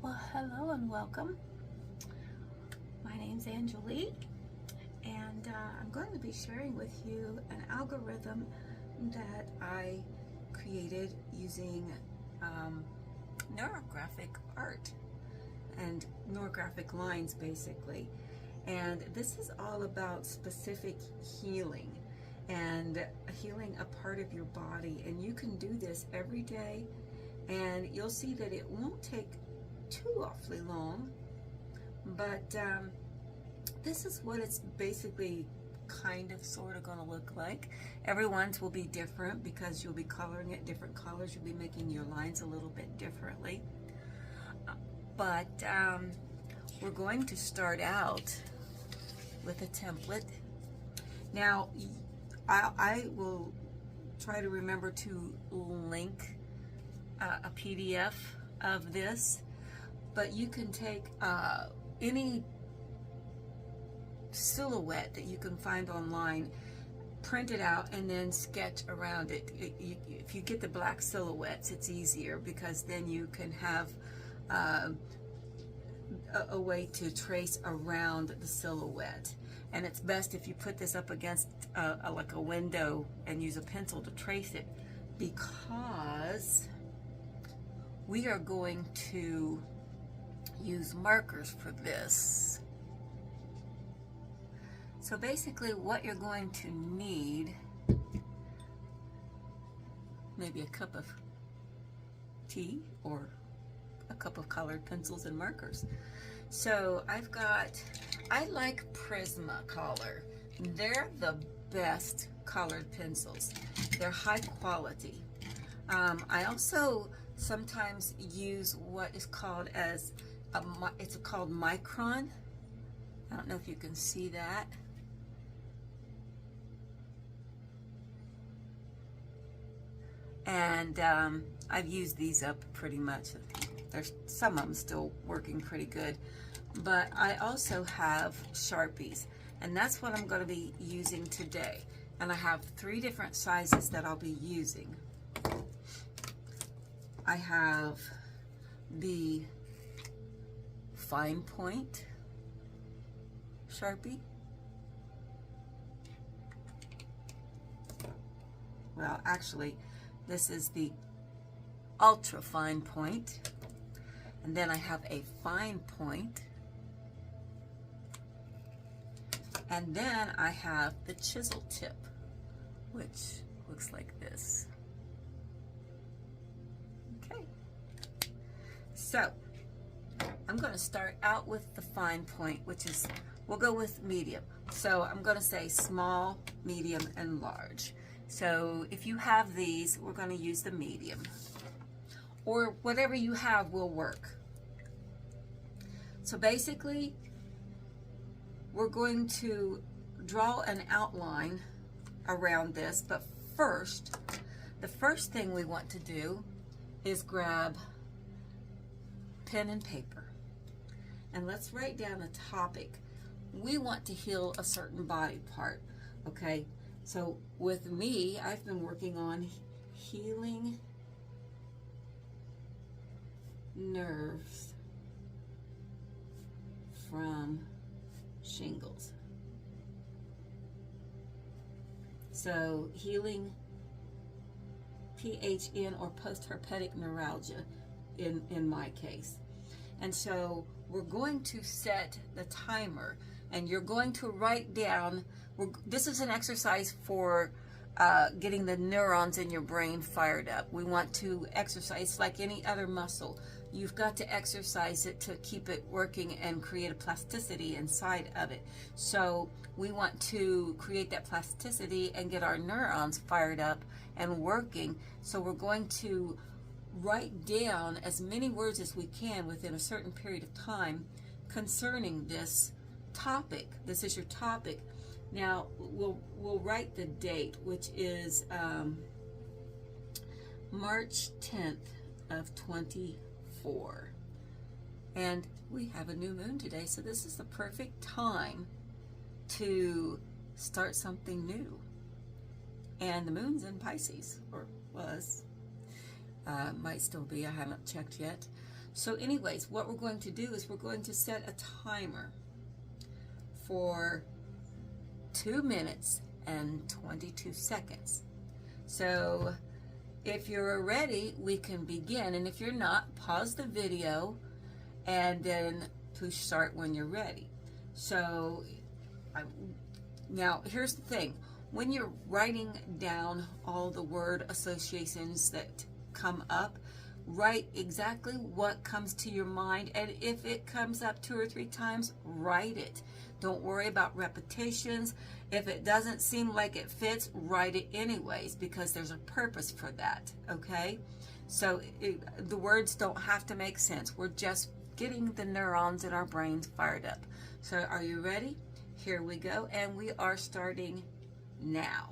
Well, hello and welcome. My name's Angelique, and I'm going to be sharing with you an algorithm that I created using neurographic art and neurographic lines, basically. And this is all about specific healing and healing a part of your body. And you can do this every day, and you'll see that it won't take too awfully long, but this is what it's basically kind of sort of going to look like. Everyone's will be different because you'll be coloring it different colors. You'll be making your lines a little bit differently, but we're going to start out with a template. Now I will try to remember to link a PDF of this, but you can take any silhouette that you can find online, print it out, and then sketch around it. If you get the black silhouettes, it's easier because then you can have a way to trace around the silhouette. And it's best if you put this up against like a window and use a pencil to trace it, because we are going to use markers for this. So basically what you're going to need, maybe a cup of tea or a cup of colored pencils and markers. So I like Prismacolor. They're the best colored pencils. They're high quality. I also sometimes use what is called as it's called Micron. I don't know if you can see that. And I've used these up pretty much. There's some of them still working pretty good. But I also have Sharpies, and that's what I'm going to be using today. And I have 3 different sizes that I'll be using. I have the fine point Sharpie. Well, actually, this is the ultra fine point. And then I have a fine point. And then I have the chisel tip, which looks like this. Okay. So I'm going to start out with the fine point, which is, we'll go with medium. So I'm going to say small, medium, and large. So if you have these, we're going to use the medium. Or whatever you have will work. So basically, we're going to draw an outline around this, but first, the first thing we want to do is grab pen and paper. And let's write down a topic. We want to heal a certain body part, okay? So with me, I've been working on healing nerves from shingles. So healing PHN or post-herpetic neuralgia in my case. And so we're going to set the timer, and you're going to write down, this is an exercise for getting the neurons in your brain fired up. We want to exercise like any other muscle. You've got to exercise it to keep it working and create a plasticity inside of it. So we want to create that plasticity and get our neurons fired up and working. So we're going to write down as many words as we can within a certain period of time concerning this topic. This is your topic. Now we'll write the date, which is March 10th of 24. And we have a new moon today, so this is the perfect time to start something new. And the moon's in Pisces, or was. Might still be, I haven't checked yet. So anyways, what we're going to do is we're going to set a timer for 2 minutes and 22 seconds. So if you're ready, we can begin. And if you're not, pause the video and then push start when you're ready. So now here's the thing. When you're writing down all the word associations that come up, write exactly what comes to your mind, and if it comes up 2 or 3 times, write it. Don't worry about repetitions. If it doesn't seem like it fits, write it anyways, because there's a purpose for that, okay? So the words don't have to make sense. We're just getting the neurons in our brains fired up. So are you ready? Here we go, and we are starting now.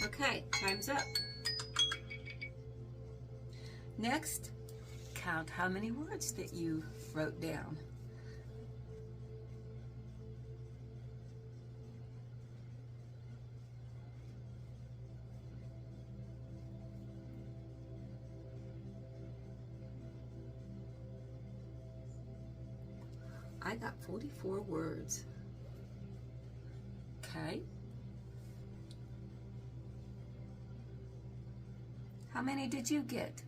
Okay, time's up. Next, count how many words that you wrote down. I got 44 words. Okay. How many did you get?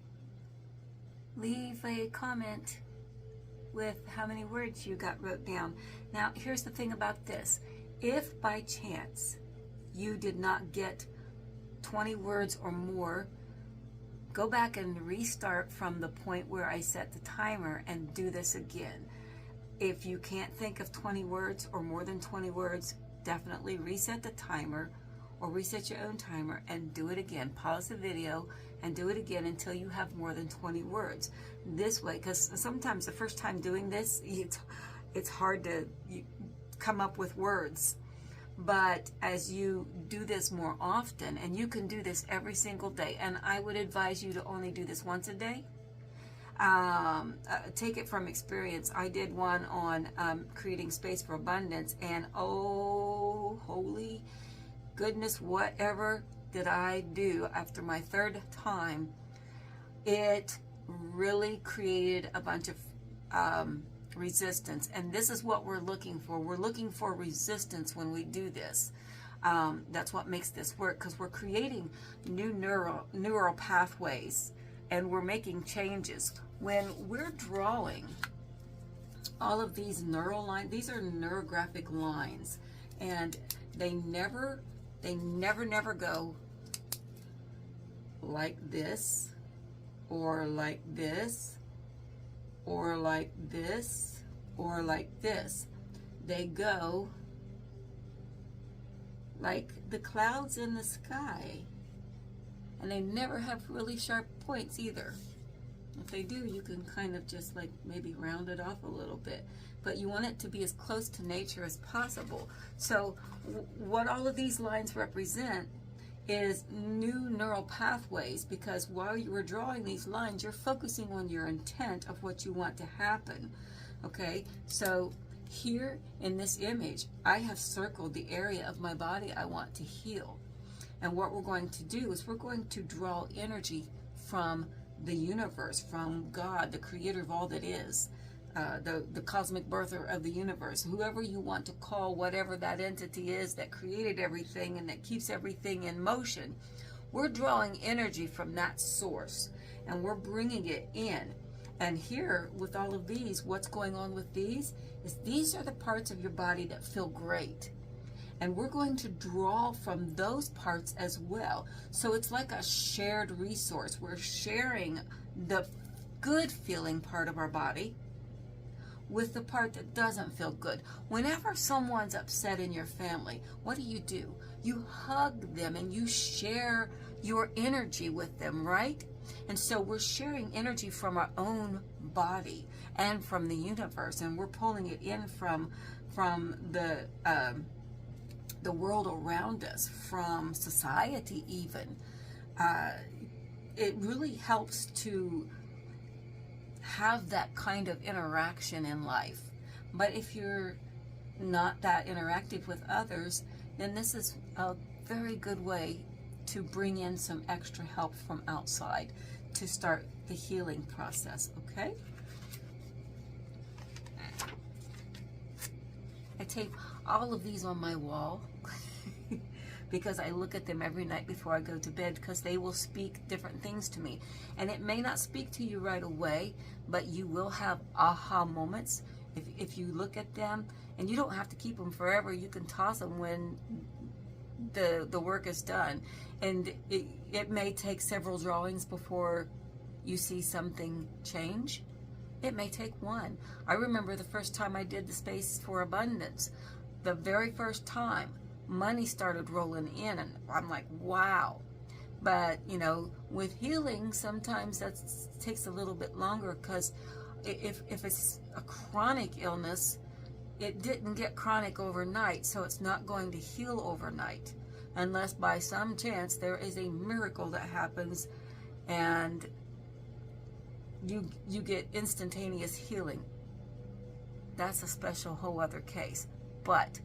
Leave a comment with how many words you got wrote down. Now, here's the thing about this. If by chance you did not get 20 words or more, go back and restart from the point where I set the timer and do this again. If you can't think of 20 words or more than 20 words, definitely reset the timer or reset your own timer and do it again. Pause the video and do it again until you have more than 20 words. This way, because sometimes the first time doing this, it's hard to come up with words. But as you do this more often, and you can do this every single day, and I would advise you to only do this once a day. Take it from experience. I did one on creating space for abundance, and oh, holy goodness, whatever did I do after my third time, it really created a bunch of resistance. And this is what we're looking for. We're looking for resistance when we do this. That's what makes this work, because we're creating new neural pathways, and we're making changes. When we're drawing all of these neural lines, these are neurographic lines, and they never go like this, or like this, or like this, or like this. They go like the clouds in the sky, and they never have really sharp points either. If they do, you can kind of just like maybe round it off a little bit, but you want it to be as close to nature as possible. So what all of these lines represent is new neural pathways, because while you were drawing these lines, you're focusing on your intent of what you want to happen. Okay, so here in this image, I have circled the area of my body I want to heal. And what we're going to do is we're going to draw energy from the universe, from God, the creator of all that is, the cosmic birther of the universe, whoever you want to call whatever that entity is that created everything and that keeps everything in motion. We're drawing energy from that source, and we're bringing it in. And here, with all of these, what's going on with these is these are the parts of your body that feel great. And we're going to draw from those parts as well. So it's like a shared resource. We're sharing the good feeling part of our body with the part that doesn't feel good. Whenever someone's upset in your family, what do? You hug them and you share your energy with them, right? And so we're sharing energy from our own body and from the universe, and we're pulling it in from the world around us, from society even. It really helps to have that kind of interaction in life. But if you're not that interactive with others, then this is a very good way to bring in some extra help from outside to start the healing process, okay? I tape all of these on my wall because I look at them every night before I go to bed, because they will speak different things to me. And it may not speak to you right away, but you will have aha moments if you look at them. And you don't have to keep them forever. You can toss them when the work is done. And it may take several drawings before you see something change. It may take one. I remember the first time I did the Space for Abundance. The very first time, money started rolling in, and I'm like, wow. But, you know, with healing, sometimes that takes a little bit longer, because if it's a chronic illness, it didn't get chronic overnight, so it's not going to heal overnight, unless by some chance there is a miracle that happens and you get instantaneous healing. That's a special whole other case. But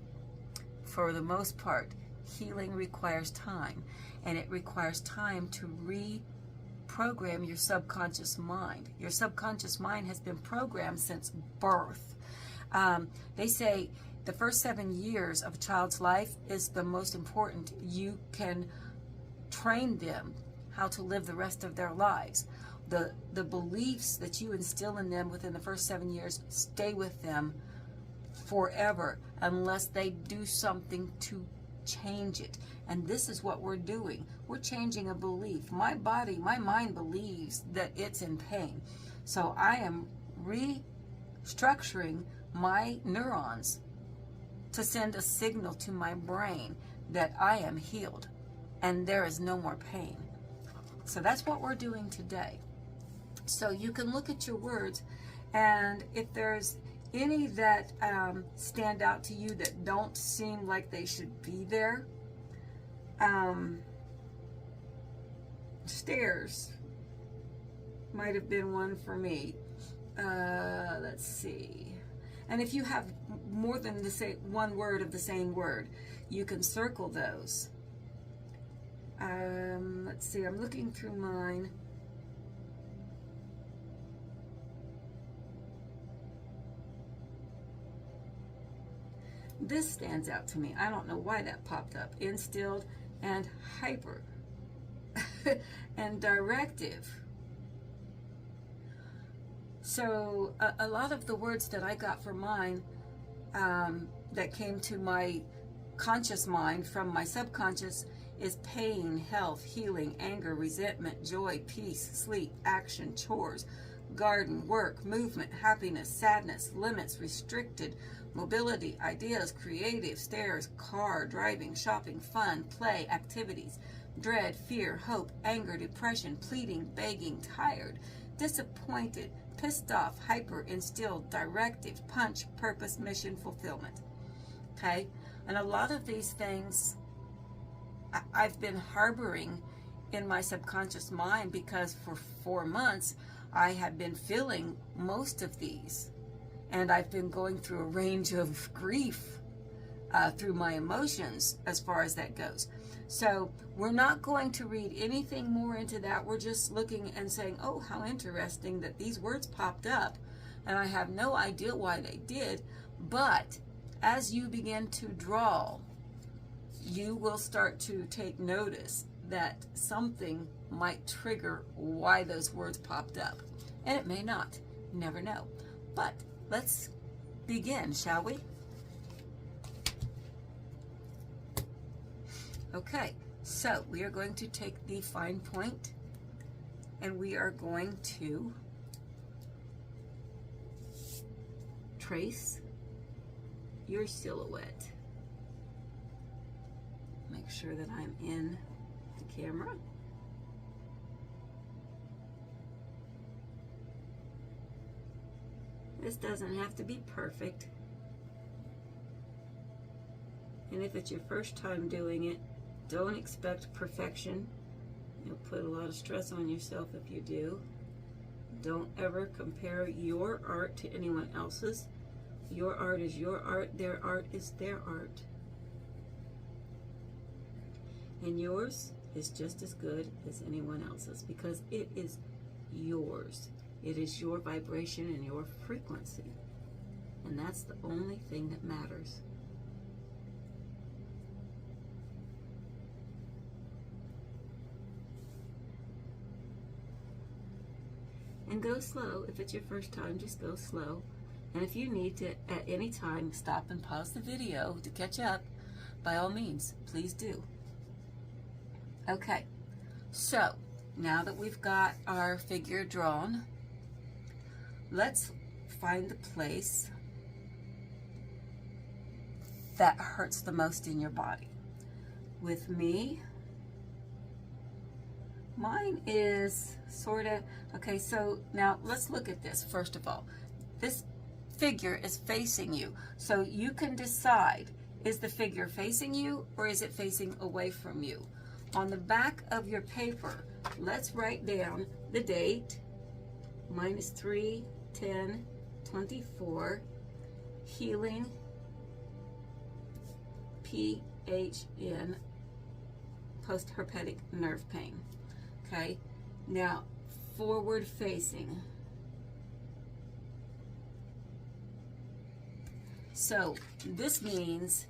for the most part, healing requires time, and it requires time to reprogram your subconscious mind. Your subconscious mind has been programmed since birth. They say the first 7 years of a child's life is the most important. You can train them how to live the rest of their lives. The beliefs that you instill in them within the first 7 years stay with them forever, unless they do something to change it. And this is what we're doing. We're changing a belief. My body, my mind believes that it's in pain. So I am restructuring my neurons to send a signal to my brain that I am healed and there is no more pain. So that's what we're doing today. So you can look at your words, and if there's any that stand out to you that don't seem like they should be there, stairs might have been one for me. Let's see. And if you have more than the same one word of the same word, you can circle those. Let's see, I'm looking through mine. this stands out to me. I don't know why that popped up. Instilled and hyper and directive. So a lot of the words that I got for mine that came to my conscious mind from my subconscious is pain, health, healing, anger, resentment, joy, peace, sleep, action, chores, garden, work, movement, happiness, sadness, limits, restricted, mobility, ideas, creative, stairs, car, driving, shopping, fun, play, activities, dread, fear, hope, anger, depression, pleading, begging, tired, disappointed, pissed off, hyper, instilled, directive, punch, purpose, mission, fulfillment. Okay? And a lot of these things I've been harboring in my subconscious mind because for 4 months I have been feeling most of these. And I've been going through a range of grief through my emotions as far as that goes. So we're not going to read anything more into that. We're just looking and saying, oh, how interesting that these words popped up. And I have no idea why they did. But as you begin to draw, you will start to take notice that something might trigger why those words popped up. And it may not. You never know. But let's begin, shall we? Okay, so we are going to take the fine point and we are going to trace your silhouette. Make sure that I'm in the camera. This doesn't have to be perfect. And if it's your first time doing it, don't expect perfection. You'll put a lot of stress on yourself if you do. Don't ever compare your art to anyone else's. Your art is your art, their art is their art. And yours is just as good as anyone else's because it is yours. It is your vibration and your frequency. And that's the only thing that matters. And go slow. If it's your first time, just go slow. And if you need to, at any time, stop and pause the video to catch up, by all means, please do. Okay, so now that we've got our figure drawn, let's find the place that hurts the most in your body. With me, mine is sort of, okay, so now let's look at this first of all. This figure is facing you, so you can decide, is the figure facing you or is it facing away from you? On the back of your paper, let's write down the date, minus 3/10/24, healing, PHN, post-herpetic nerve pain. Okay, now forward facing. So this means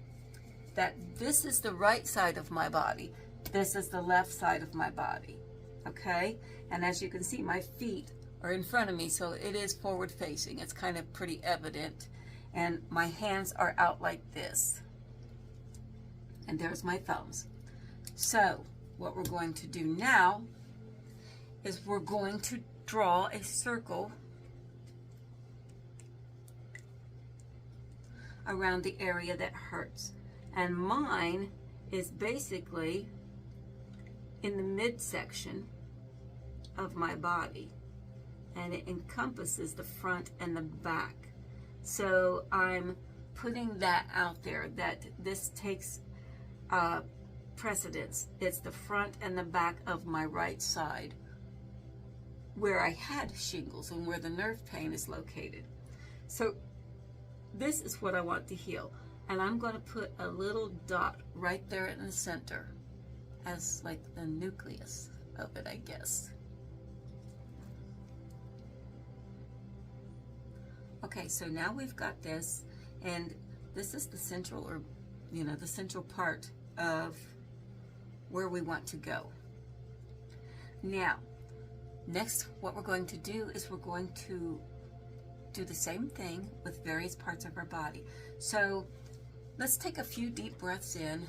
that this is the right side of my body. This is the left side of my body, okay? And as you can see, my feet are in front of me, so it is forward facing. It's kind of pretty evident. And my hands are out like this. And there's my thumbs. So what we're going to do now is we're going to draw a circle around the area that hurts. And mine is basically in the midsection of my body, and it encompasses the front and the back. So I'm putting that out there, that this takes precedence. It's the front and the back of my right side where I had shingles and where the nerve pain is located. So this is what I want to heal, and I'm going to put a little dot right there in the center as like the nucleus of it, I guess. Okay, so now we've got this, and this is the central, or the central part of where we want to go. Now, next, what we're going to do is we're going to do the same thing with various parts of our body. So let's take a few deep breaths in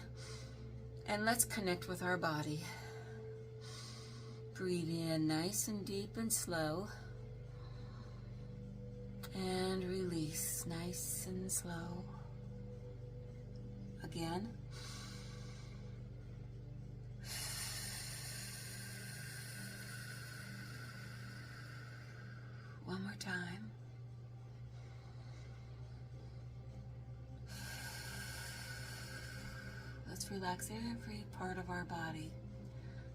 and let's connect with our body. Breathe in nice and deep and slow. And release nice and slow. Again. One more time. Let's relax every part of our body.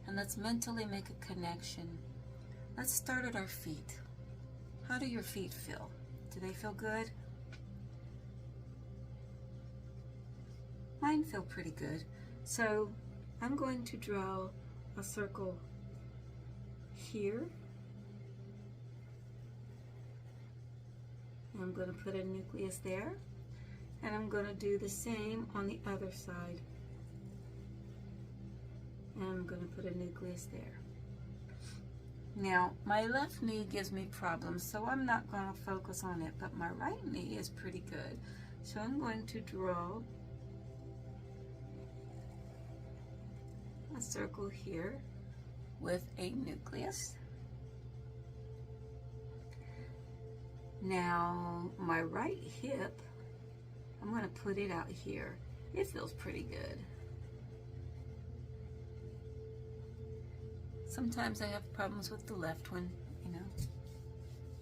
And let's mentally make a connection. Let's start at our feet. How do your feet feel? Do they feel good? Mine feel pretty good. So I'm going to draw a circle here. I'm going to put a nucleus there. And I'm going to do the same on the other side. And I'm going to put a nucleus there. Now, my left knee gives me problems, so I'm not going to focus on it, but my right knee is pretty good. So I'm going to draw a circle here with a nucleus. Now, my right hip, I'm going to put it out here. It feels pretty good. Sometimes I have problems with the left one,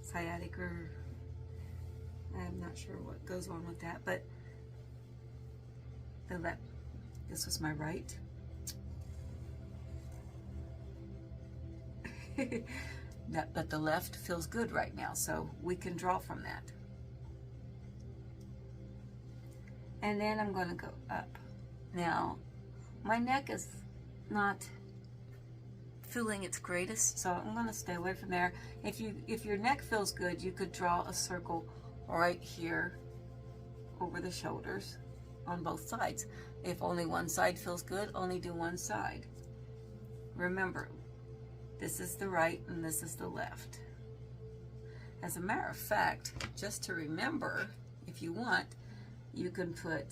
sciatic, or I'm not sure what goes on with that, but this was my right. But the left feels good right now, so we can draw from that. And then I'm going to go up. Now, my neck is not feeling its greatest, so I'm going to stay away from there. If your neck feels good, you could draw a circle right here over the shoulders on both sides. If only one side feels good, only do one side. Remember, this is the right and this is the left. As a matter of fact, just to remember, if you want, you can put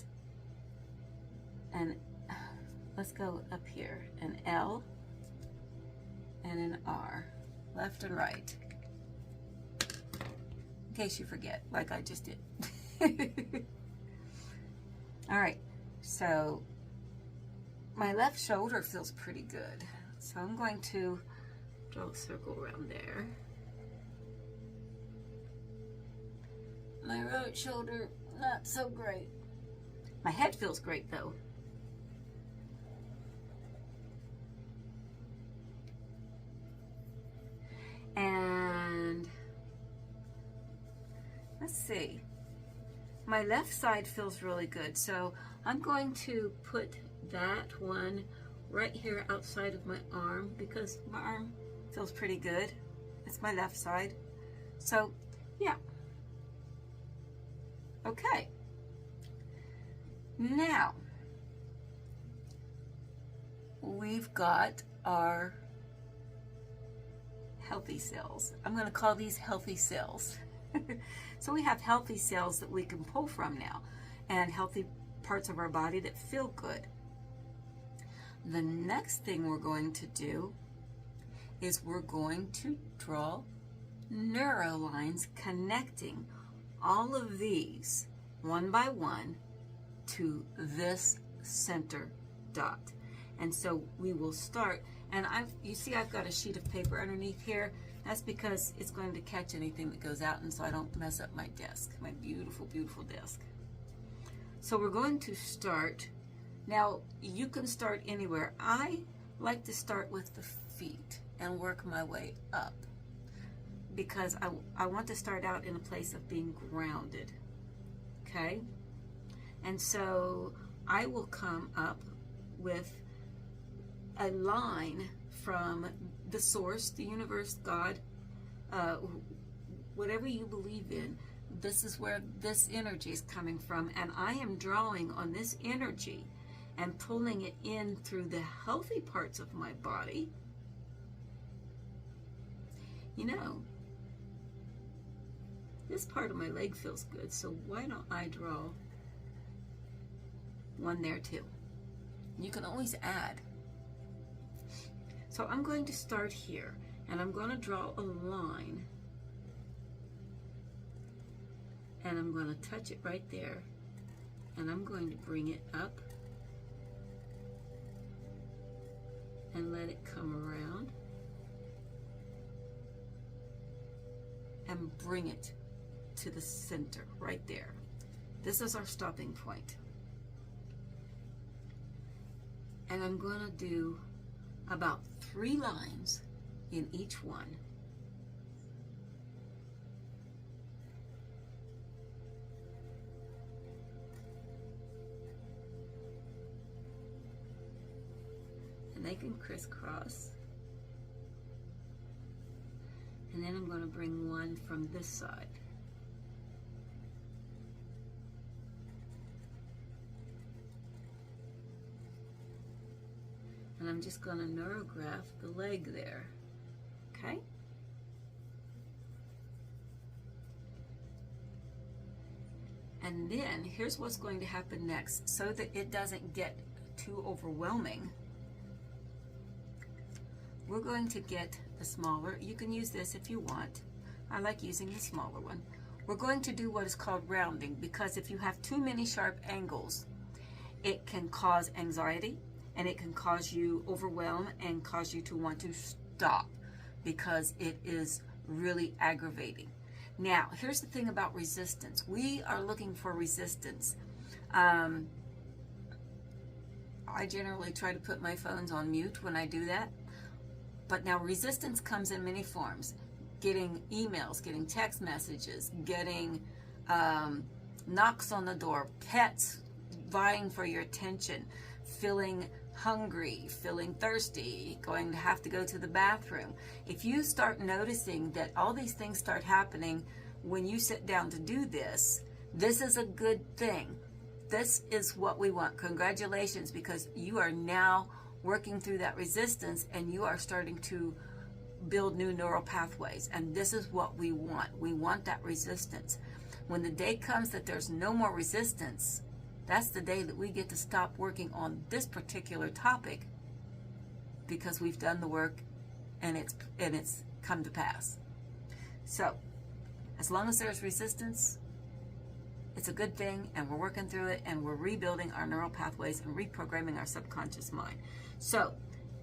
let's go up here, an L and an R, left and right, in case you forget, like I just did. All right, so my left shoulder feels pretty good, so I'm going to draw a circle around there. My right shoulder, not so great. My head feels great though. And let's see, my left side feels really good, so I'm going to put that one right here outside of my arm, because my arm feels pretty good. It's my left side, so yeah. Okay, now we've got our healthy cells. I'm going to call these healthy cells. So we have healthy cells that we can pull from now, and healthy parts of our body that feel good. The next thing we're going to do is we're going to draw neurolines connecting all of these one by one to this center dot. And so we will start, and you see I've got a sheet of paper underneath here. That's because it's going to catch anything that goes out, and so I don't mess up my desk, my beautiful, beautiful desk. So we're going to start. Now, you can start anywhere. I like to start with the feet and work my way up, because I want to start out in a place of being grounded, okay? And so I will come up with a line from the source, the universe, God, whatever you believe in. This is where this energy is coming from, and I am drawing on this energy and pulling it in through the healthy parts of my body. You know, this part of my leg feels good, so why don't I draw one there too? You can always add. So I'm going to start here, and I'm going to draw a line, and I'm going to touch it right there, and I'm going to bring it up and let it come around and bring it to the center right there. This is our stopping point. And I'm going to do about 3 lines in each one. And they can crisscross. And then I'm going to bring one from this side. And I'm just going to neurograph the leg there, okay? And then here's what's going to happen next, so that it doesn't get too overwhelming. We're going to get the smaller, you can use this if you want. I like using the smaller one. We're going to do what is called rounding, because if you have too many sharp angles, it can cause anxiety, and it can cause you overwhelm and cause you to want to stop because it is really aggravating. Now, here's the thing about resistance. We are looking for resistance. I generally try to put my phones on mute when I do that. But now resistance comes in many forms. Getting emails, getting text messages, getting knocks on the door, pets vying for your attention, feeling hungry, feeling thirsty, going to have to go to the bathroom. If you start noticing that all these things start happening when you sit down to do this, this is a good thing. This is what we want. Congratulations, because you are now working through that resistance and you are starting to build new neural pathways. And this is what we want. We want that resistance. When the day comes that there's no more resistance, that's the day that we get to stop working on this particular topic, because we've done the work and it's come to pass. So as long as there's resistance, it's a good thing, and we're working through it, and we're rebuilding our neural pathways and reprogramming our subconscious mind. So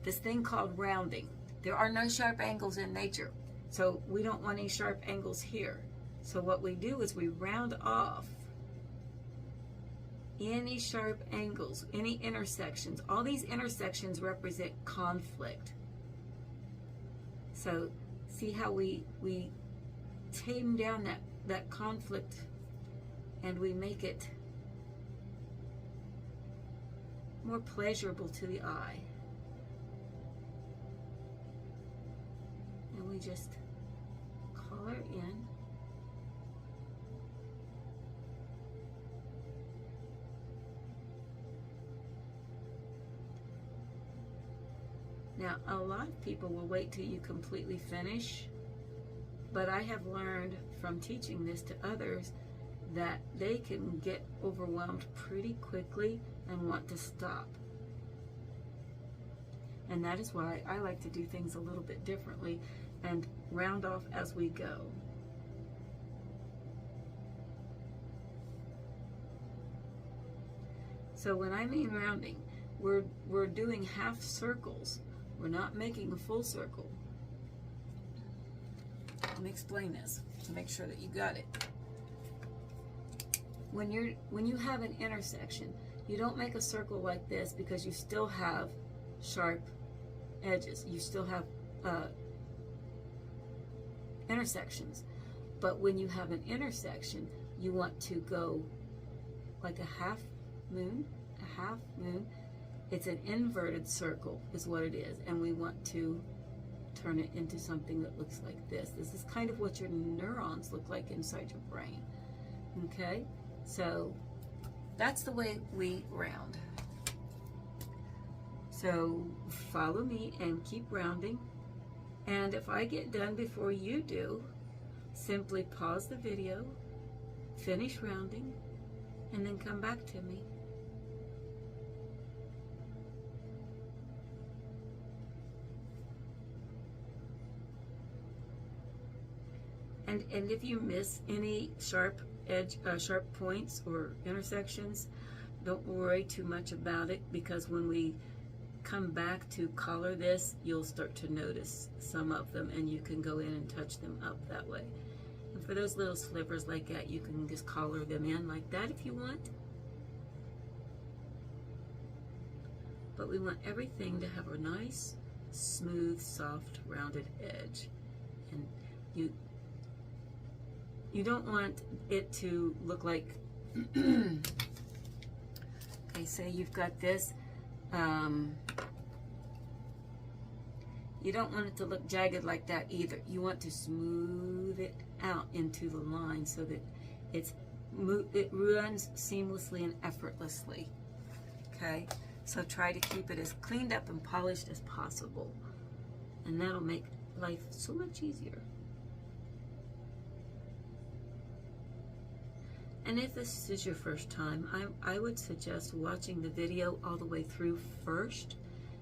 this thing called rounding, there are no sharp angles in nature, so we don't want any sharp angles here. So what we do is we round off any sharp angles, any intersections. All these intersections represent conflict. So see how we tame down that conflict, and we make it more pleasurable to the eye. And we just color in. Now, a lot of people will wait till you completely finish, but I have learned from teaching this to others that they can get overwhelmed pretty quickly and want to stop. And that is why I like to do things a little bit differently and round off as we go. So when I mean rounding, we're doing half circles. We're not making a full circle. Let me explain this to make sure that you got it. When you have an intersection, you don't make a circle like this, because you still have sharp edges. You still have intersections. But when you have an intersection, you want to go like a half moon, It's an inverted circle is what it is, and we want to turn it into something that looks like this. This is kind of what your neurons look like inside your brain. Okay, so that's the way we round. So follow me and keep rounding. And if I get done before you do, simply pause the video, finish rounding, and then come back to me. And if you miss any sharp points or intersections, don't worry too much about it, because when we come back to color this, you'll start to notice some of them, and you can go in and touch them up that way. And for those little slivers like that, you can just color them in like that if you want. But we want everything to have a nice, smooth, soft, rounded edge. And you don't want it to look like, okay, say you've got this, you don't want it to look jagged like that either. You want to smooth it out into the line so that it runs seamlessly and effortlessly. Okay, so try to keep it as cleaned up and polished as possible, and that'll make life so much easier. And if this is your first time, I would suggest watching the video all the way through first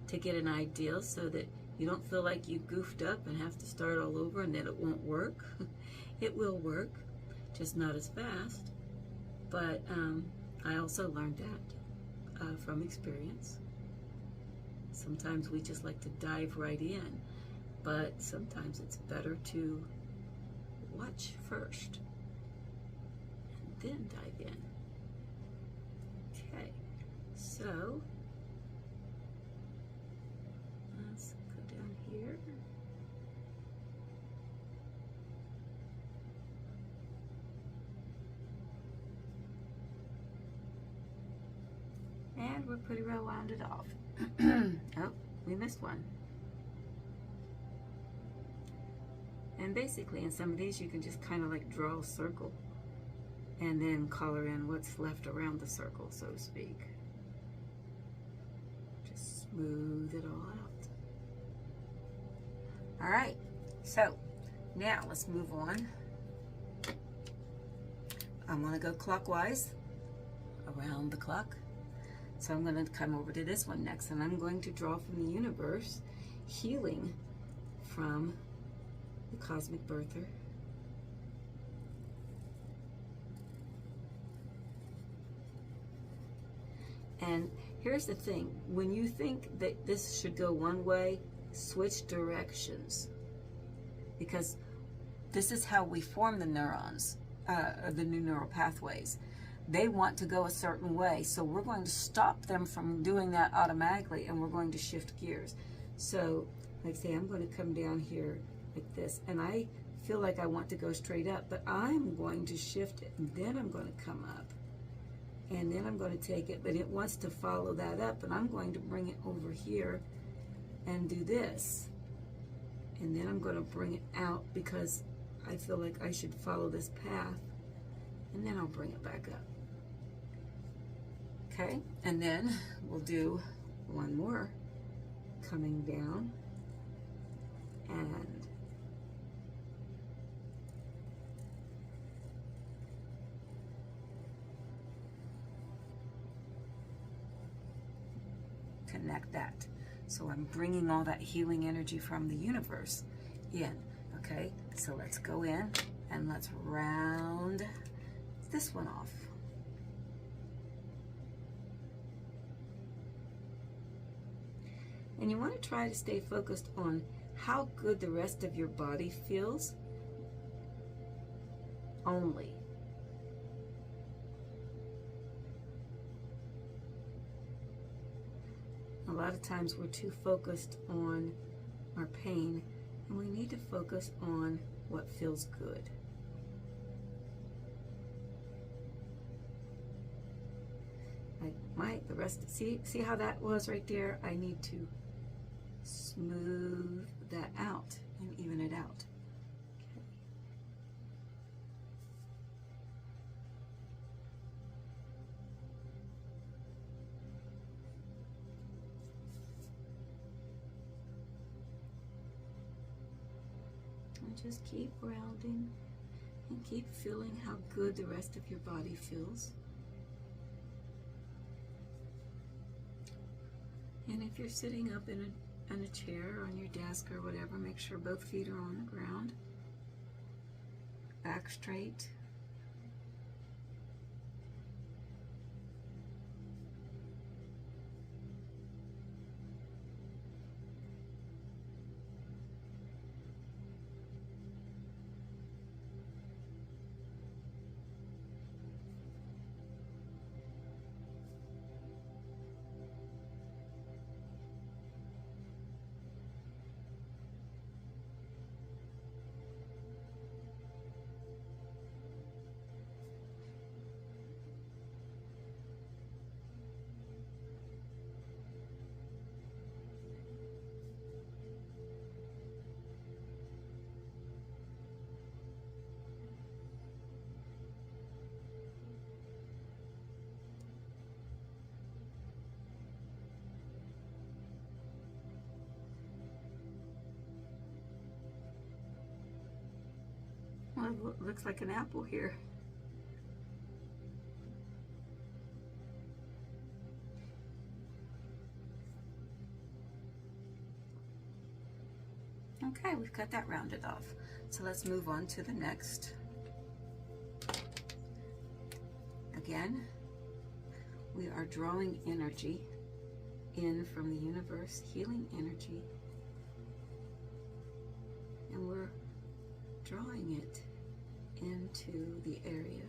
to get an idea, so that you don't feel like you goofed up and have to start all over and that it won't work. It will work, just not as fast. But I also learned that from experience. Sometimes we just like to dive right in, but sometimes it's better to watch first and then dive in. Okay, so let's go down here. And we're pretty well rounded off. Oh, we missed one. And basically in some of these you can just kind of like draw a circle and then color in what's left around the circle, so to speak. Just smooth it all out. All right, so now let's move on. I'm gonna go clockwise around the clock. So I'm going to come over to this one next, and I'm going to draw from the universe, healing from the cosmic birther. And here's the thing, when you think that this should go one way, switch directions, because this is how we form the neurons, the new neural pathways. They want to go a certain way, so we're going to stop them from doing that automatically, and we're going to shift gears. So, like say, I'm going to come down here like this, and I feel like I want to go straight up, but I'm going to shift it, and then I'm going to come up, and then I'm going to take it, but it wants to follow that up, and I'm going to bring it over here and do this, and then I'm going to bring it out because I feel like I should follow this path, and then I'll bring it back up. Okay, and then we'll do one more coming down and connect that. So I'm bringing all that healing energy from the universe in. Okay, so let's go in and let's round this one off. And you want to try to stay focused on how good the rest of your body feels only. A lot of times we're too focused on our pain, and we need to focus on what feels good. Like the rest, see how that was right there? I need to smooth that out and even it out. Okay. And just keep rounding and keep feeling how good the rest of your body feels. And if you're sitting up in a chair or on your desk or whatever, make sure both feet are on the ground. Back straight. Well, it looks like an apple here. Okay, we've got that rounded off. So let's move on to the next. Again, we are drawing energy in from the universe, healing energy, and we're drawing it into the area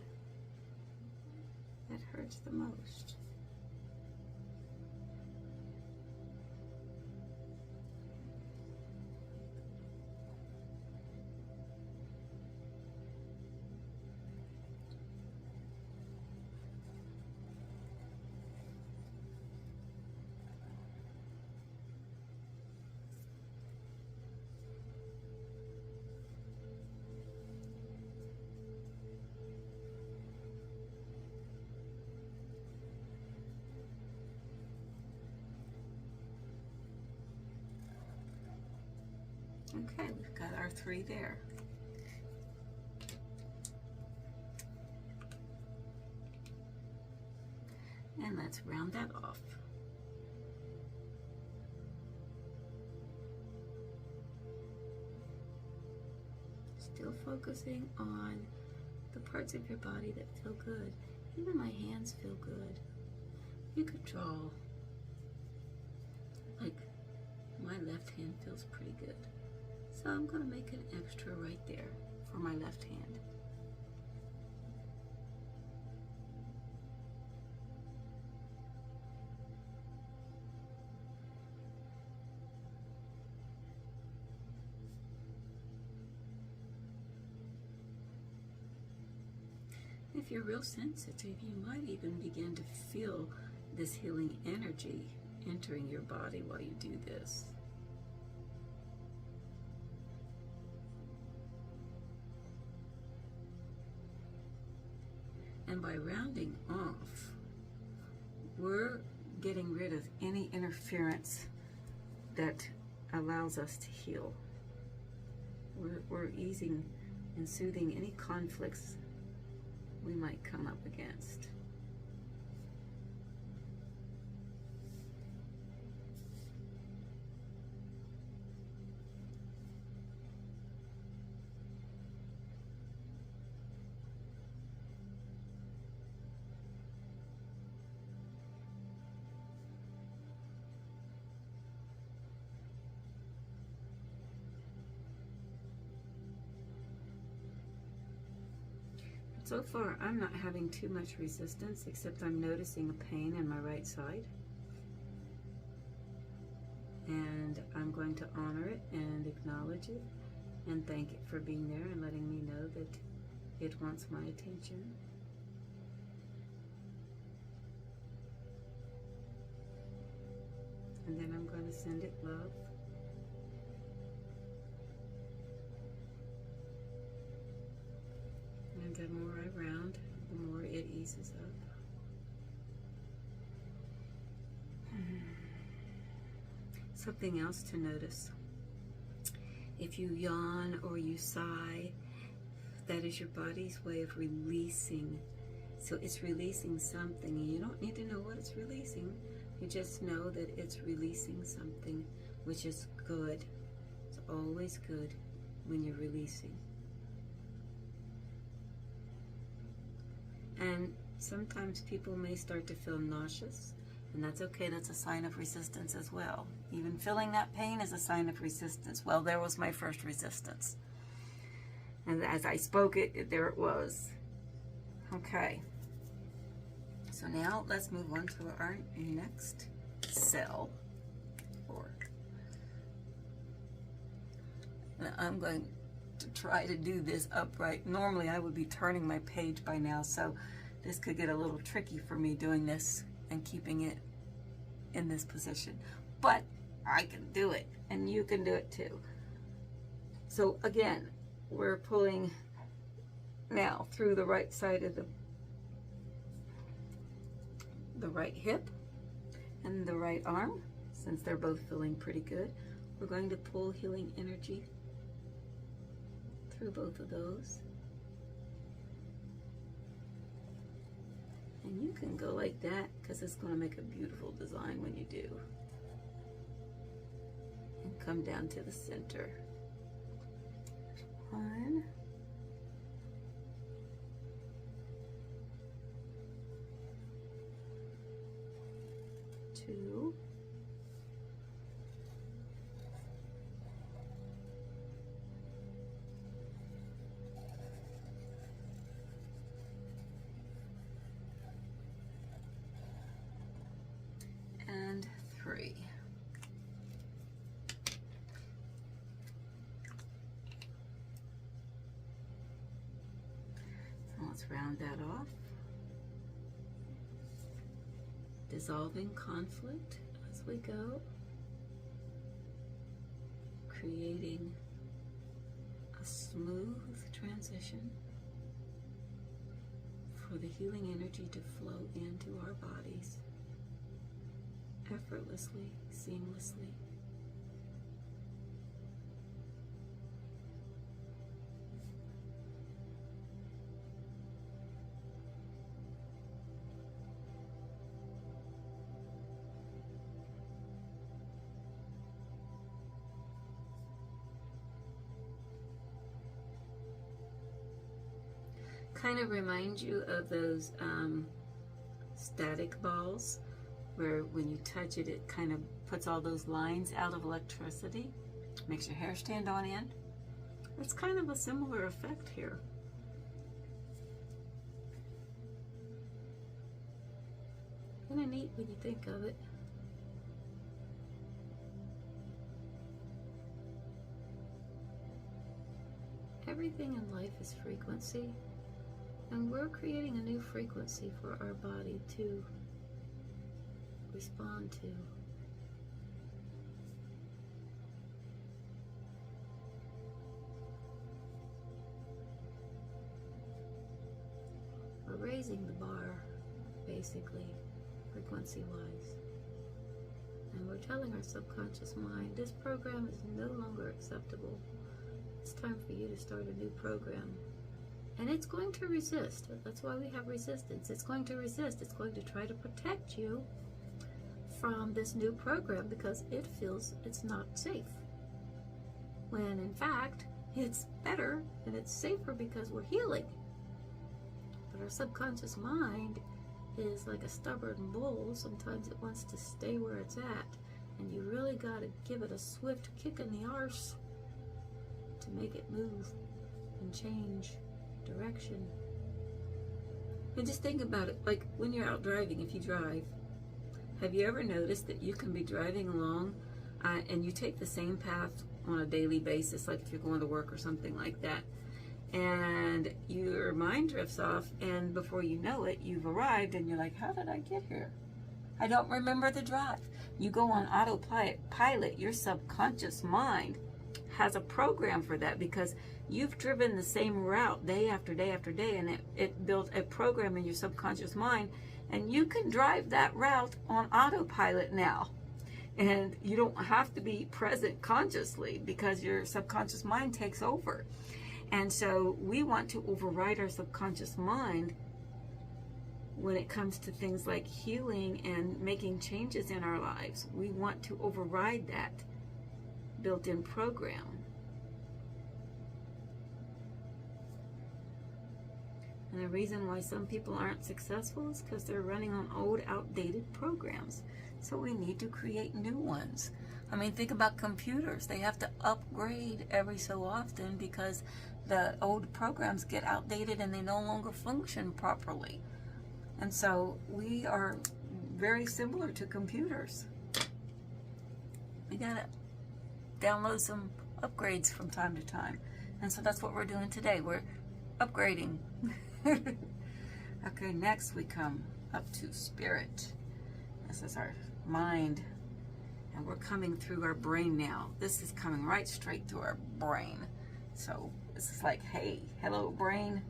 that hurts the most. Okay, we've got our 3 there. And let's round that off. Still focusing on the parts of your body that feel good. Even my hands feel good. You could draw, like my left hand feels pretty good. So I'm going to make an extra right there for my left hand. If you're real sensitive, you might even begin to feel this healing energy entering your body while you do this. And by rounding off, we're getting rid of any interference that allows us to heal. We're easing and soothing any conflicts we might come up against. So far, I'm not having too much resistance, except I'm noticing a pain in my right side. And I'm going to honor it and acknowledge it and thank it for being there and letting me know that it wants my attention. And then I'm going to send it love. And the more I round, the more it eases up. Something else to notice If you yawn or you sigh, that is your body's way of releasing. So it's releasing something, and you don't need to know what it's releasing. You just know that it's releasing something, which is good. It's always good when you're releasing. And sometimes people may start to feel nauseous, and that's okay. That's a sign of resistance as well. Even feeling that pain is a sign of resistance. Well, there was my first resistance. And as I spoke it, there it was. Okay. So now let's move on to our next cell. Now I'm going to try to do this upright. Normally I would be turning my page by now, so this could get a little tricky for me doing this and keeping it in this position. But I can do it, and you can do it too. So again, we're pulling now through the right side of the right hip and the right arm. Since they're both feeling pretty good, we're going to pull healing energy through both of those. And you can go like that because it's going to make a beautiful design when you do. And come down to the center. 1, 2, 3. Let's round that off. Dissolving conflict as we go. Creating a smooth transition for the healing energy to flow into our bodies effortlessly, seamlessly. Kind of remind you of those static balls, where when you touch it, it kind of puts all those lines out of electricity, makes your hair stand on end. It's kind of a similar effect here. Kind of neat when you think of it. Everything in life is frequency, and we're creating a new frequency for our body to respond to. We're raising the bar, basically, frequency-wise. And we're telling our subconscious mind, this program is no longer acceptable. It's time for you to start a new program. And it's going to resist. That's why we have resistance. It's going to resist. It's going to try to protect you from this new program because it feels it's not safe. When in fact, it's better and it's safer because we're healing. But our subconscious mind is like a stubborn bull. Sometimes it wants to stay where it's at. And you really got to give it a swift kick in the arse to make it move and change direction. And just think about it, like when you're out driving, if you drive, have you ever noticed that you can be driving along and you take the same path on a daily basis, like if you're going to work or something like that, and your mind drifts off, and before you know it, you've arrived and you're like, how did I get here? I don't remember the drive. You go on autopilot. Your subconscious mind has a program for that because you've driven the same route day after day after day, and it built a program in your subconscious mind, and you can drive that route on autopilot now. And you don't have to be present consciously because your subconscious mind takes over. And so we want to override our subconscious mind when it comes to things like healing and making changes in our lives. We want to override that built-in program. And the reason why some people aren't successful is because they're running on old, outdated programs. So we need to create new ones. I mean, think about computers. They have to upgrade every so often because the old programs get outdated and they no longer function properly. And so we are very similar to computers. We gotta download some upgrades from time to time. And so that's what we're doing today. We're upgrading. Okay, next we come up to spirit. This is our mind. And we're coming through our brain now. This is coming right straight through our brain. So this is like, hey, hello brain.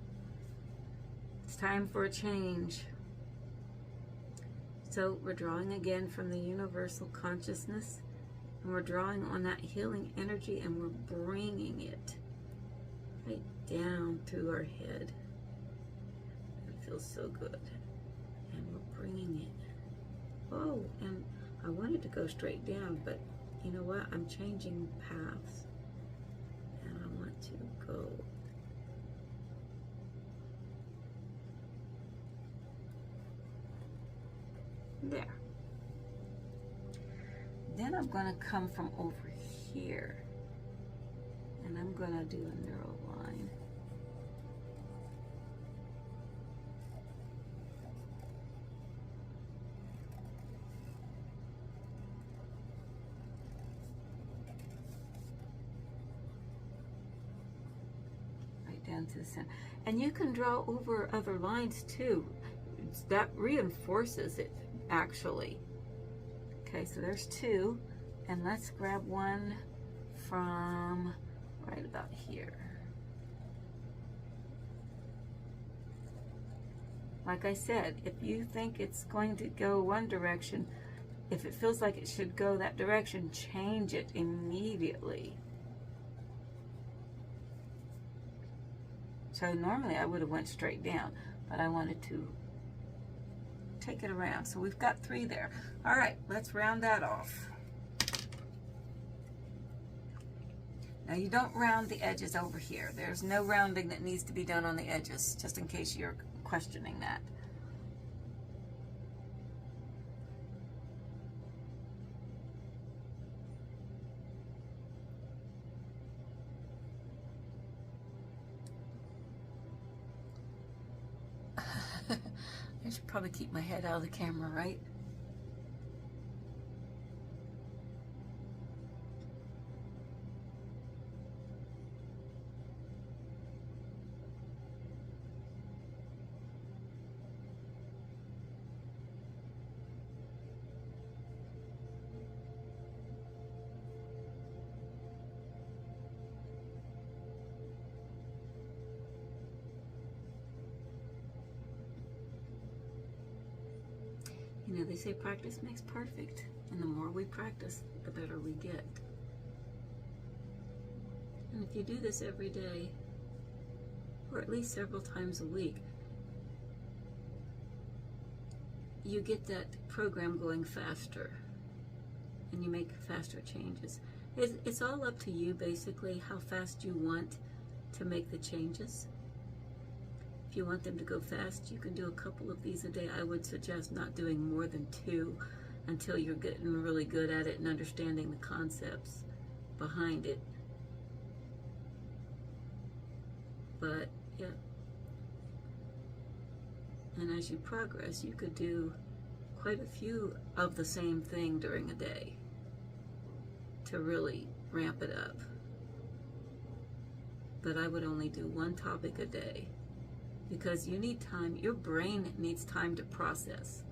It's time for a change. So we're drawing again from the universal consciousness, and we're drawing on that healing energy, and we're bringing it right down through our head. It feels so good. And we're bringing it. Oh, and I wanted to go straight down, but you know what? I'm changing paths, and I want to go there. Then I'm going to come from over here, and I'm going to do a neural line. Right down to the center. And you can draw over other lines too. That reinforces it, actually. Okay, so there's two, and let's grab one from right about here. Like I said, if you think it's going to go one direction, if it feels like it should go that direction, change it immediately. So normally I would have went straight down, but I wanted to take it around. So we've got 3 there. All right, let's round that off. Now you don't round the edges over here. There's no rounding that needs to be done on the edges, just in case you're questioning that. I should probably keep my head out of the camera, right? You know, they say practice makes perfect, and the more we practice, the better we get. And if you do this every day, or at least several times a week, you get that program going faster, and you make faster changes. It's all up to you, basically, how fast you want to make the changes. If you want them to go fast, you can do a couple of these a day. I would suggest not doing more than 2 until you're getting really good at it and understanding the concepts behind it. But, yeah. And as you progress, you could do quite a few of the same thing during a day to really ramp it up. But I would only do 1 topic a day, because you need time. Your brain needs time to process.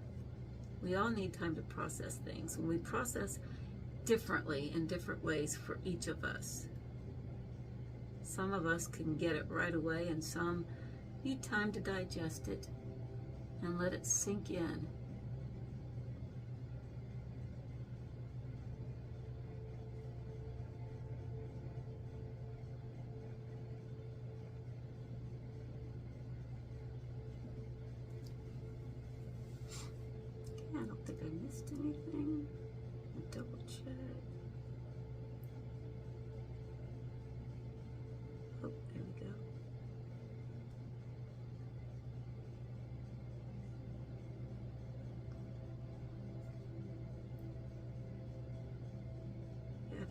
We all need time to process things, and we process differently in different ways for each of us. Some of us can get it right away, and some need time to digest it and let it sink in.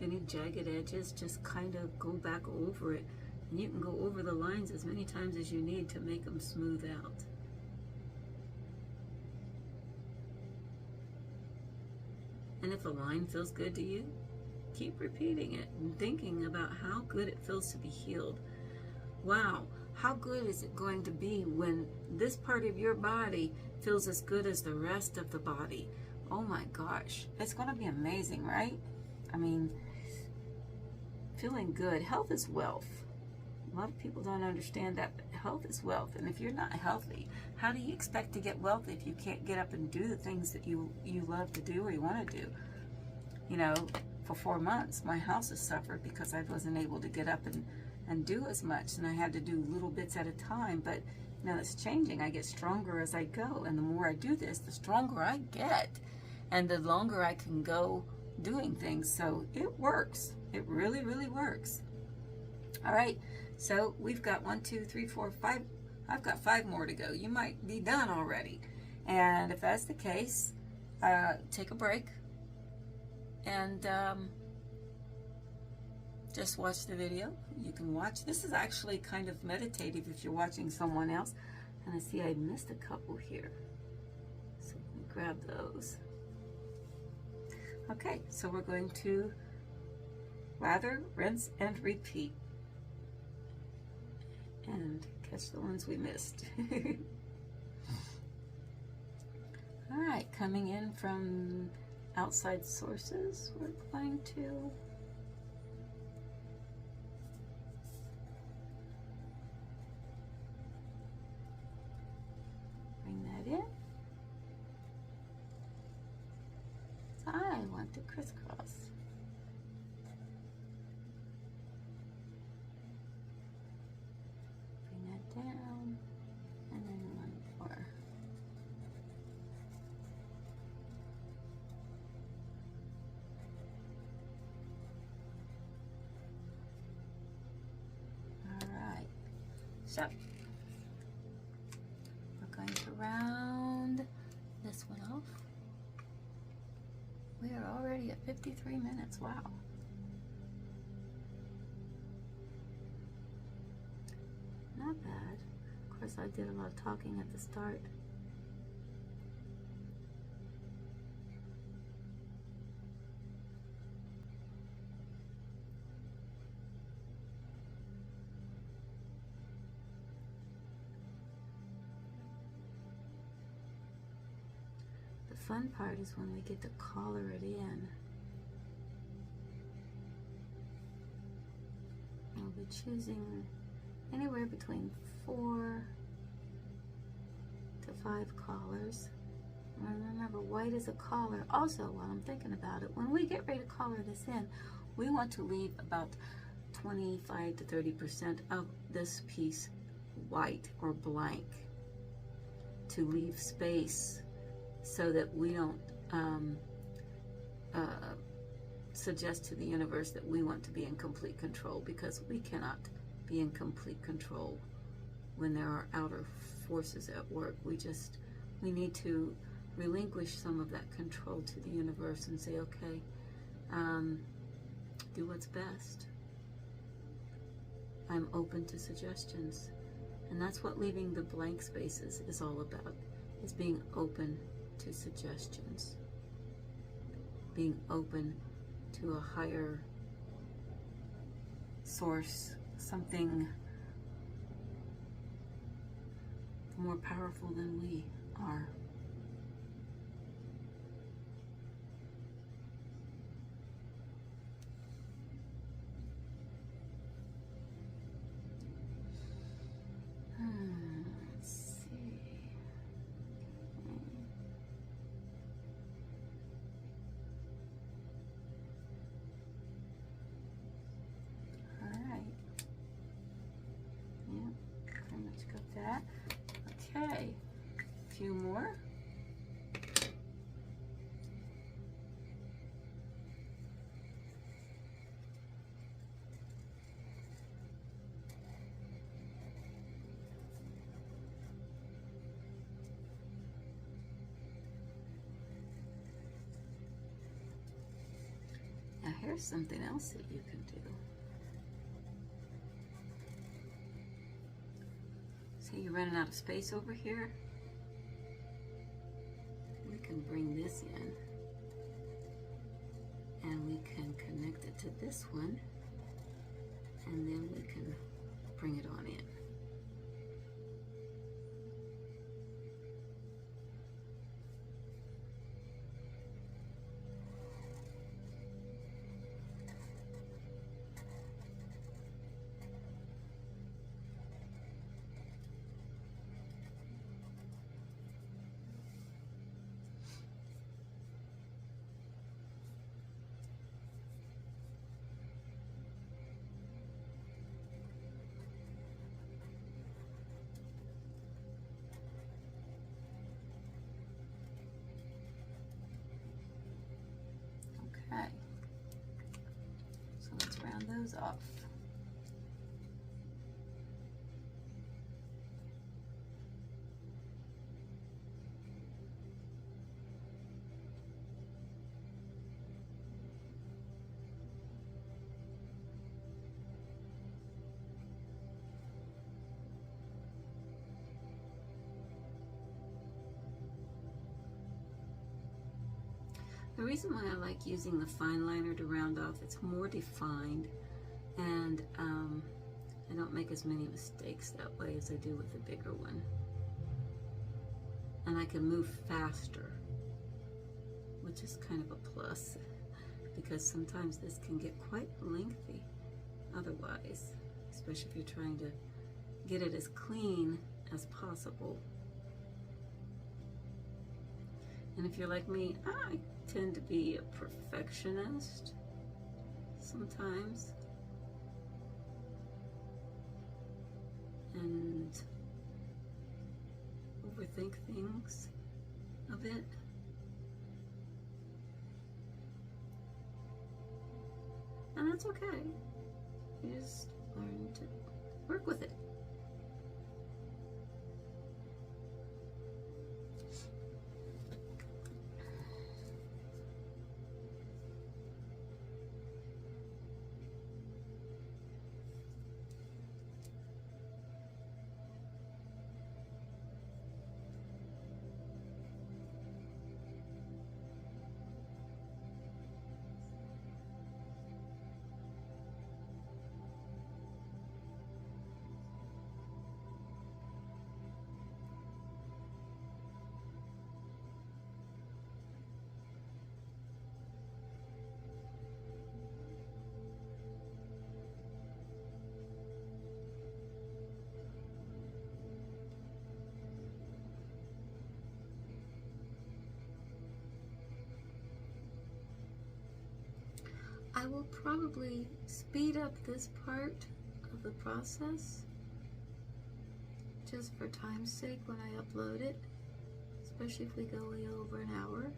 have any jagged edges, just kind of go back over it. And you can go over the lines as many times as you need to make them smooth out. And if a line feels good to you, keep repeating it and thinking about how good it feels to be healed. Wow, how good is it going to be when this part of your body feels as good as the rest of the body? Oh my gosh, it's going to be amazing, right? I mean, feeling good. Health is wealth. A lot of people don't understand that, but health is wealth. And if you're not healthy, how do you expect to get wealth if you can't get up and do the things that you love to do or you want to do? You know, for 4 months, my house has suffered because I wasn't able to get up and do as much. And I had to do little bits at a time. But now it's changing. I get stronger as I go. And the more I do this, the stronger I get. And the longer I can go doing things. So it works. It really, really works. All right. So we've got 1, 2, 3, 4, 5. I've got 5 more to go. You might be done already. And if that's the case, take a break and just watch the video. You can watch. This is actually kind of meditative if you're watching someone else. And I see I missed a couple here. So let me grab those. Okay, so we're going to lather, rinse, and repeat. And catch the ones we missed. All right, coming in from outside sources, we're going to bring that in. So I want to crisscross. Down, and then 1 more. All right, so we're going to round this one off. We are already at 53 minutes. Wow. Not bad. Of course, I did a lot of talking at the start. The fun part is when we get to color it in. We'll be choosing anywhere between 4 to 5 collars. And remember, white is a collar. Also, while I'm thinking about it, when we get ready to color this in, we want to leave about 25 to 30% of this piece white or blank to leave space so that we don't suggest to the universe that we want to be in complete control, because we cannot be in complete control when there are outer forces at work. We need to relinquish some of that control to the universe and say, okay, do what's best. I'm open to suggestions. And that's what leaving the blank spaces is all about, is being open to suggestions. Being open to a higher source, something more powerful than we are. Let's see. All right. Yeah, pretty much got that. Okay, a few more. Now here's something else that you can do. See, you're running out of space over here. We can bring this in, and we can connect it to this one, and then we can bring it on in. Okay, so let's round those off. The reason why I like using the fine liner to round off, it's more defined, and I don't make as many mistakes that way as I do with the bigger one. And I can move faster, which is kind of a plus, because sometimes this can get quite lengthy otherwise, especially if you're trying to get it as clean as possible. And if you're like me, I tend to be a perfectionist sometimes, and overthink things a bit. And that's okay. You just learn to work with it. I will probably speed up this part of the process just for time's sake when I upload it, especially if we go way over an hour.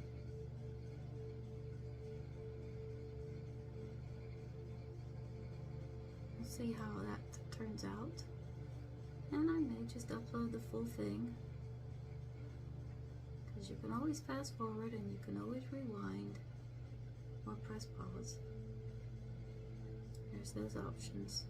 We'll see how that turns out, and I may just upload the full thing, because you can always fast forward and you can always rewind or press pause. There's those options.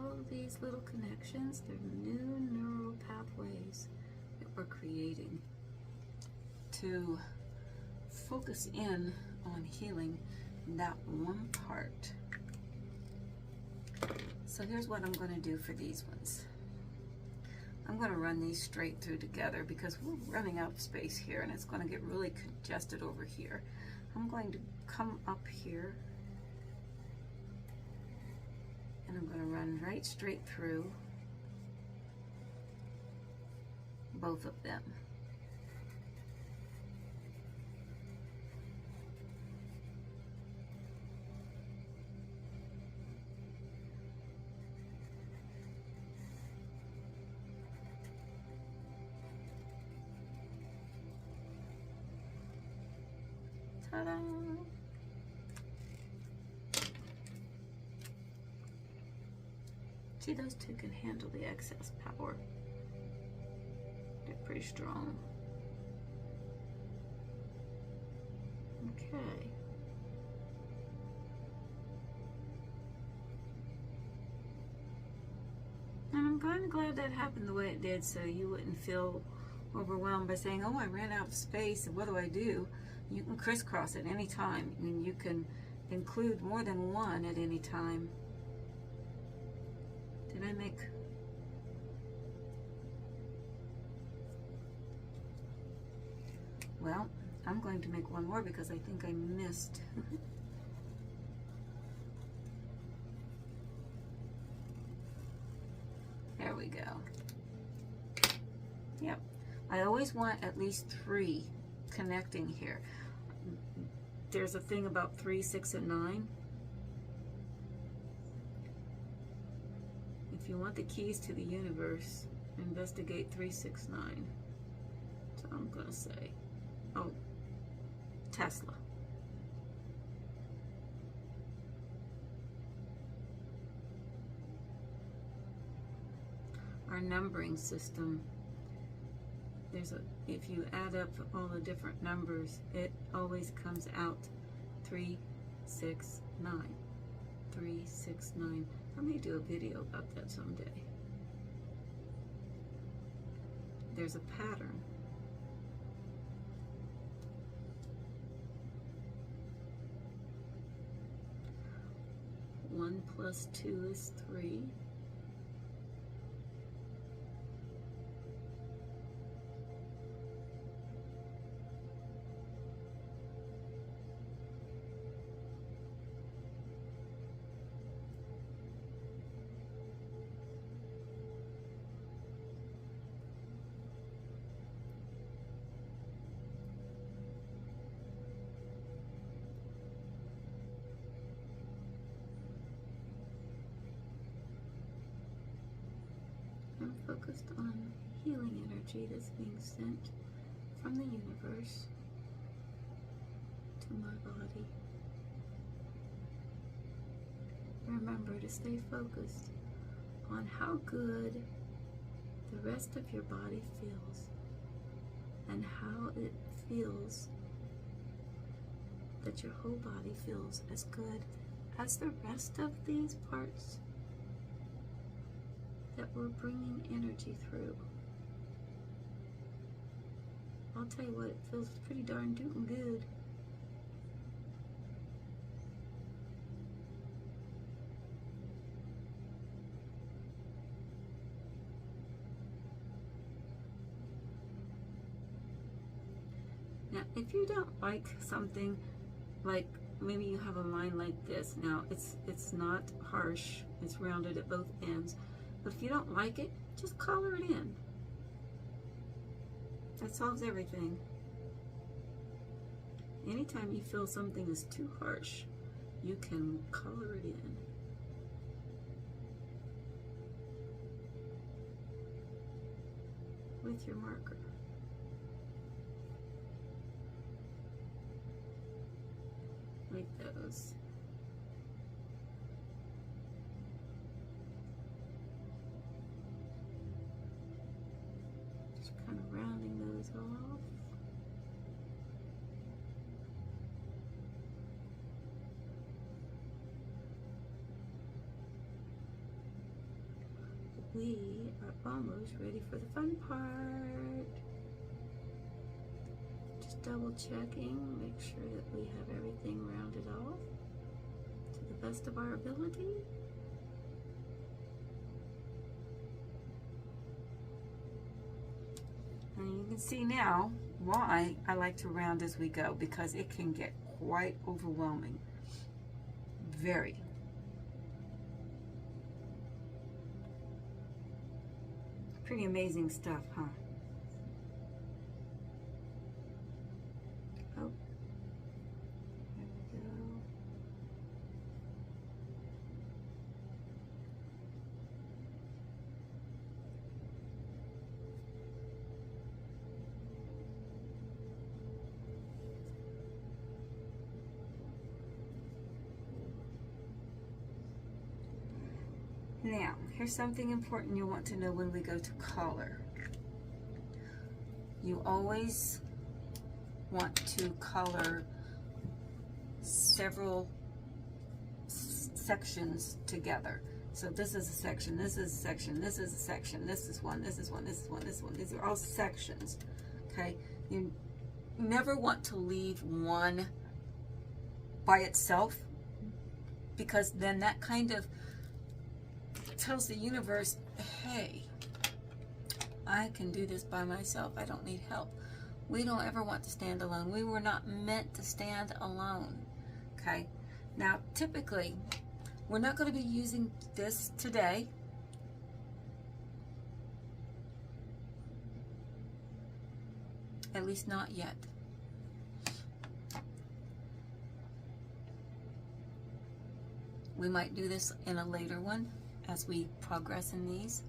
All of these little connections, they're new neural pathways that we're creating to focus in on healing that one part. So here's what I'm going to do for these ones. I'm going to run these straight through together because we're running out of space here and it's going to get really congested over here. I'm going to come up here, and I'm going to run right straight through both of them. Ta-da! See, those two can handle the excess power. They're pretty strong. Okay. And I'm kind of glad that happened the way it did, so you wouldn't feel overwhelmed by saying, oh, I ran out of space, what do I do? You can crisscross at any time. I mean, you can include more than one at any time. Did I make... Well, I'm going to make one more because I think I missed. There we go. Yep. I always want at least 3 connecting here. There's a thing about 3, 6, and 9. If you want the keys to the universe, investigate 3, 6, 9. So I'm going to say, oh, Tesla. Our numbering system, if you add up all the different numbers, it always comes out 3, 6, 9. 3, 6, 9. I may do a video about that someday. There's a pattern. One plus 2 is 3. I'm focused on healing energy that's being sent from the universe to my body. Remember to stay focused on how good the rest of your body feels and how it feels that your whole body feels as good as the rest of these parts that we're bringing energy through. I'll tell you what, it feels pretty darn tootin' good. Now, if you don't like something, like maybe you have a mind like this, now it's not harsh, it's rounded at both ends. But if you don't like it, just color it in. That solves everything. Anytime you feel something is too harsh, you can color it in. With your marker. Like those. Kind of rounding those off. We are almost ready for the fun part. Just double checking, make sure that we have everything rounded off to the best of our ability. And you can see now why I like to round as we go, because it can get quite overwhelming. Very. Pretty amazing stuff, huh? Oh. There we go. Now, here's something important you want to know when we go to color. You always want to color several sections together. So this is a section, this is a section, this is a section, this is one, this is one, this is one, this is one. These are all sections, okay? You never want to leave one by itself, because then that kind of tells the universe, hey, I can do this by myself. I don't need help. We don't ever want to stand alone. We were not meant to stand alone. Okay? Now, typically, we're not going to be using this today. At least not yet. We might do this in a later one as we progress in these,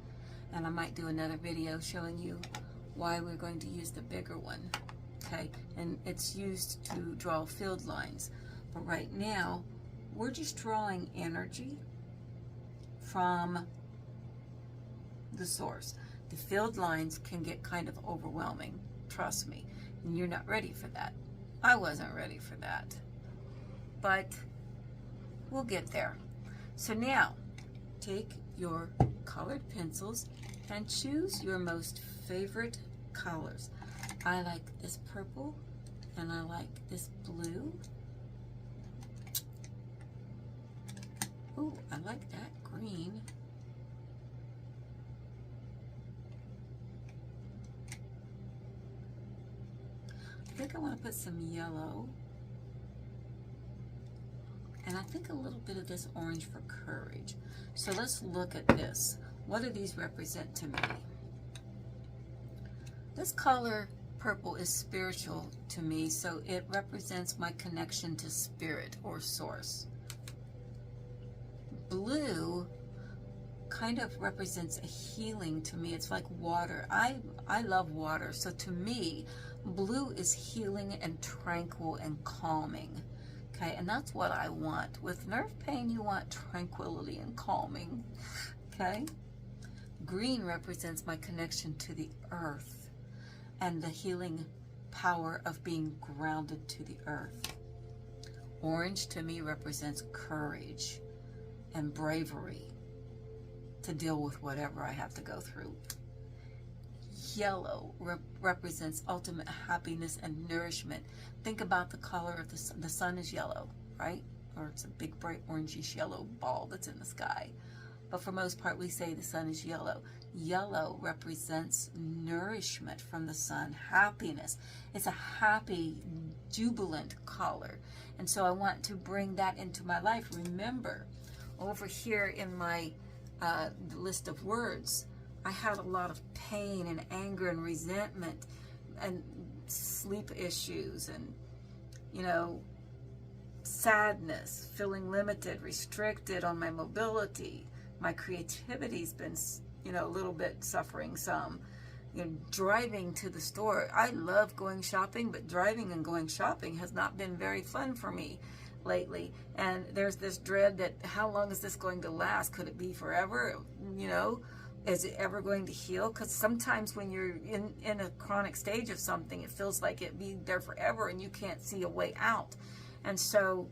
and I might do another video showing you why we're going to use the bigger one. Okay, and it's used to draw field lines, but right now we're just drawing energy from the source. The field lines can get kind of overwhelming, trust me, and you're not ready for that. I wasn't ready for that, but we'll get there. So now, take your colored pencils and choose your most favorite colors. I like this purple, and I like this blue. Ooh, I like that green. I think I want to put some yellow. And I think a little bit of this orange for courage. So let's look at this. What do these represent to me? This color, purple, is spiritual to me, so it represents my connection to spirit or source. Blue kind of represents a healing to me. It's like water. I love water, so to me, blue is healing and tranquil and calming. Okay, and that's what I want. With nerve pain, you want tranquility and calming. Okay? Green represents my connection to the earth and the healing power of being grounded to the earth. Orange to me represents courage and bravery to deal with whatever I have to go through. Yellow represents ultimate happiness and nourishment. Think about the color of the sun. The sun is yellow, right? Or it's a big bright orangish yellow ball that's in the sky. But for most part, we say the sun is yellow. Yellow represents nourishment from the sun, happiness. It's a happy, jubilant color. And so I want to bring that into my life. Remember, over here in my list of words, I had a lot of pain and anger and resentment and sleep issues and, you know, sadness, feeling limited, restricted on my mobility. My creativity's been, you know, a little bit suffering some. You know, driving to the store. I love going shopping, but driving and going shopping has not been very fun for me lately. And there's this dread that how long is this going to last? Could it be forever? You know? Is it ever going to heal? Because sometimes when you're in a chronic stage of something, it feels like it be there forever and you can't see a way out. And so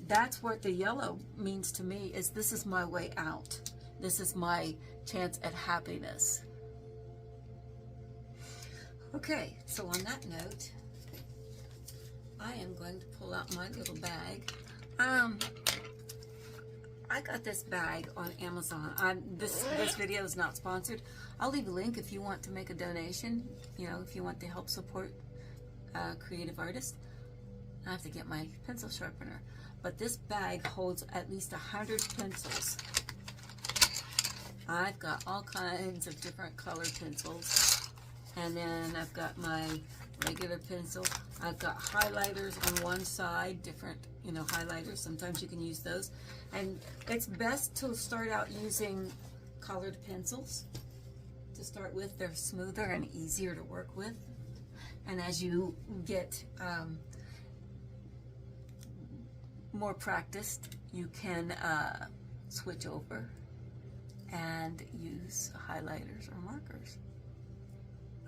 that's what the yellow means to me, is this is my way out. This is my chance at happiness. Okay, so on that note, I am going to pull out my little bag. I got this bag on Amazon. This video is not sponsored. I'll leave a link if you want to make a donation, you know, if you want to help support creative artists. I have to get my pencil sharpener. But this bag holds at least 100 pencils. I've got all kinds of different color pencils. And then I've got my regular pencil. I've got highlighters on one side, different, you know, highlighters. Sometimes you can use those. And it's best to start out using colored pencils to start with. They're smoother and easier to work with. And as you get more practiced, you can switch over and use highlighters or markers.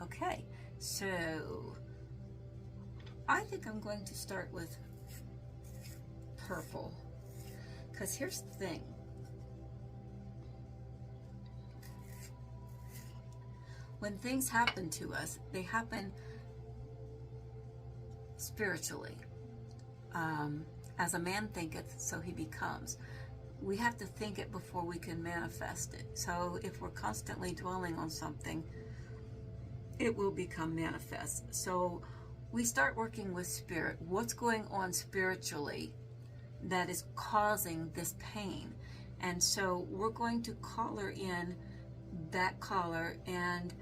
Okay, so I think I'm going to start with purple, because here's the thing. When things happen to us, they happen spiritually. As a man thinketh, so he becomes. We have to think it before we can manifest it. So if we're constantly dwelling on something, it will become manifest. So we start working with spirit. What's going on spiritually that is causing this pain? And so we're going to color in that color and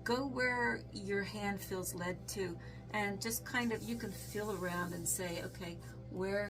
go where your hand feels led to, and just kind of, you can feel around and say, okay, where